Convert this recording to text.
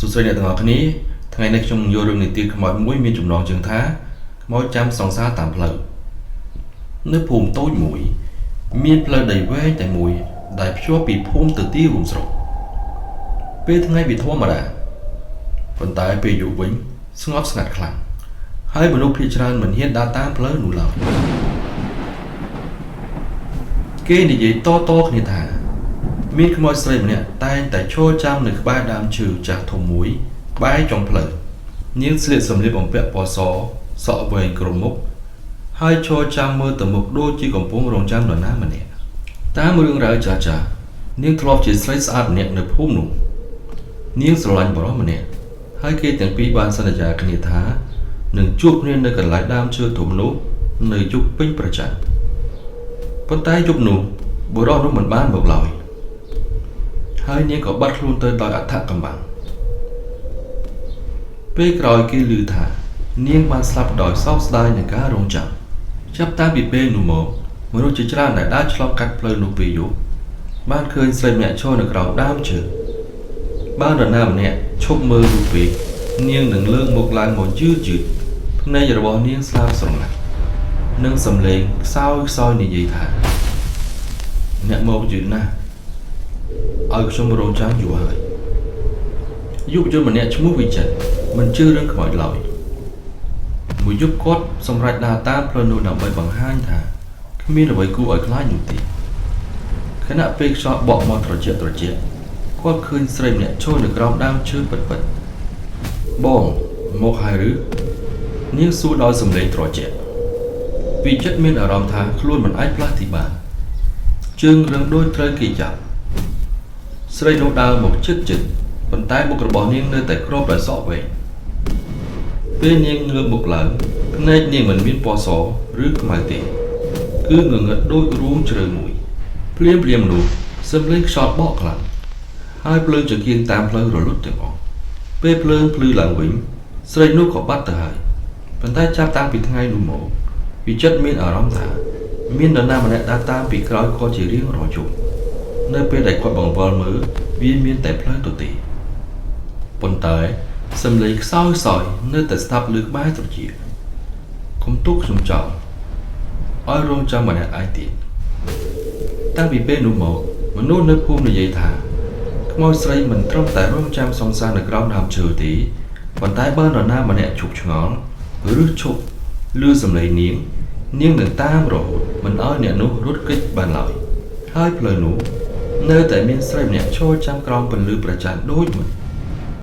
สุดท้ายเนี่ยต่างគ្នាថ្ងៃនេះខ្ញុំយករឿងនីតិខ្មោចមួយមានចំណងជើងថាខ្មោចចាំសង្សារតាមផ្លូវនៅភូមិតូចមួយមានផ្លូវដីវែងតែមួយដែលភ្ជាប់ពីភូមិទៅទីរួមស្រុកពេលថ្ងៃវាធម្មតាប៉ុន្តែពេលយប់វិញស្ងប់ស្ងាត់ខ្លាំងហើយមនុស្សភាគច្រើនមិនហ៊ានដើរតាមផ្លូវនោះឡើយគេនិយាយតគ្នាថាមានខ្មោចស្រីម្នាក់តែងតែឈរចាំនៅក្បែរដើមឈើចាស់ធំមួយក្បែរចុងផ្លូវនាងស្លៀកសម្លៀកបំពាក់ពណ៌សសក់វែងក្រុមមុខហើយឈរចាំមើលទៅមុខដូចជាកំពុងរងចាំនរណាម្នាក់តាមរឿងរ៉ាវចាស់នាងធ្លាប់ជាស្រីស្អាតម្នាក់នៅភូមិនោះនាងស្រឡាញ់បរិសម្នាក់ហើយគេទាំងពីរបានសន្យាគ្នាថានឹងជួបគ្នានៅកន្លែងដើមឈើធំនោះនៅយប់ពេញប្រច័ណ្ឌប៉ុន្តែយប់នោះបុរសនោះមិនបានមកឡើយហើយនាងក៏បាត់ខ្លួនទៅដោយអថកម្បាំងពេលក្រោយគេឮថានាងបានស្លាប់ដោយសោកស្ដាយនឹងការរងចាំចាប់តាំងពីពេលនោះមកមនុស្សជាច្រើនដែលដើរឆ្លងកាត់ផ្លូវនោះពេលយប់បានឃើញស្រីម្នាក់ឈរនៅក្រោមដើមឈើបើនរណាម្នាក់ឈប់មើលនោះពេកនាងនឹងលើកមុខឡើងមកយឺតភ្នែករបស់នាងស្លាវស្រងាត់និងសំឡេងខ្សោយនិយាយថាអ្នកមកយឺតណាស់ឲ្យខ្ញុំរងចាំយូរហើយយុវជនម្នាក់ឈ្មោះវិចិត្រមិនជឿរឿងខ្មោចឡើយមួយយប់គាត់សម្រេចដើរតាមផ្លូវនោះដើម្បីបង្ហាញថាគ្មានអ្វីគួរឲ្យខ្លាចនោះទេខណៈពេលខ្យល់បក់មកត្រជាក់គាត់ឃើញស្រីម្នាក់ឈរនៅក្រោមដើមឈើពិតបងមកហើយឬនាងសួរដោយសម្លេងត្រជាក់វិចិត្រមានអារម្មណ៍ថាខ្លួនមិនអាចផ្លាស់ទីបានជើងរឹងដូចត្រូវគេចាប់ស្រីនោះដើរមកជិតប៉ុន្តែមុខរបស់នាងនៅតែគ្របដោយសក់វែងពេលនាងងើបមុខឡើងភ្នែកនាងមិនមានពណ៌សឬខ្មៅទេគឺងងឹតដូចរូងជ្រៅមួយភ្លាមនោះសំឡេងខ្យល់បក់ខ្លាំងហើយភ្លើងចង្កៀងតាមផ្លូវរលត់ទាំងអស់ពេលភ្លើងភ្លឺឡើងវិញស្រីនោះក៏បាត់ទៅហើយប៉ុន្តែចាប់តាំងពីថ្ងៃនោះមកវិចិត្រមានអារម្មណ៍ថាមាននរណាម្នាក់ដើរតាមពីក្រោយគាត់ជារៀងរាល់យប់នៅពេលដែលគាត់បង្វិលមើលវាមានតែផ្លូវទទេប៉ុន្តែសំឡេងខ្សោយនៅតែស្ដាប់លើក្បែរត្រចៀកកុំទុកខ្ញុំចោលឲ្យរងចាំម្នាក់ឯងទៀតតាំងពីពេលនោះមកមនុស្សនៅភូមិនិយាយថាខ្មោចស្រីមិនត្រឹមតែរងចាំសង្សារនៅក្រោមដើមឈើទេប៉ុន្តែបើនរណាម្នាក់ឈប់ឆ្ងល់ឬឈប់ឮសំឡេងនាងនឹងតាមរហូតមិនឲ្យអ្នកនោះរត់គេចបានឡើយហើយផ្លូវនោះនៅតែមានស្រីម្នាក់ឈរចាំក្រោមពន្លឺប្រច័ណ្ឌដូចមុន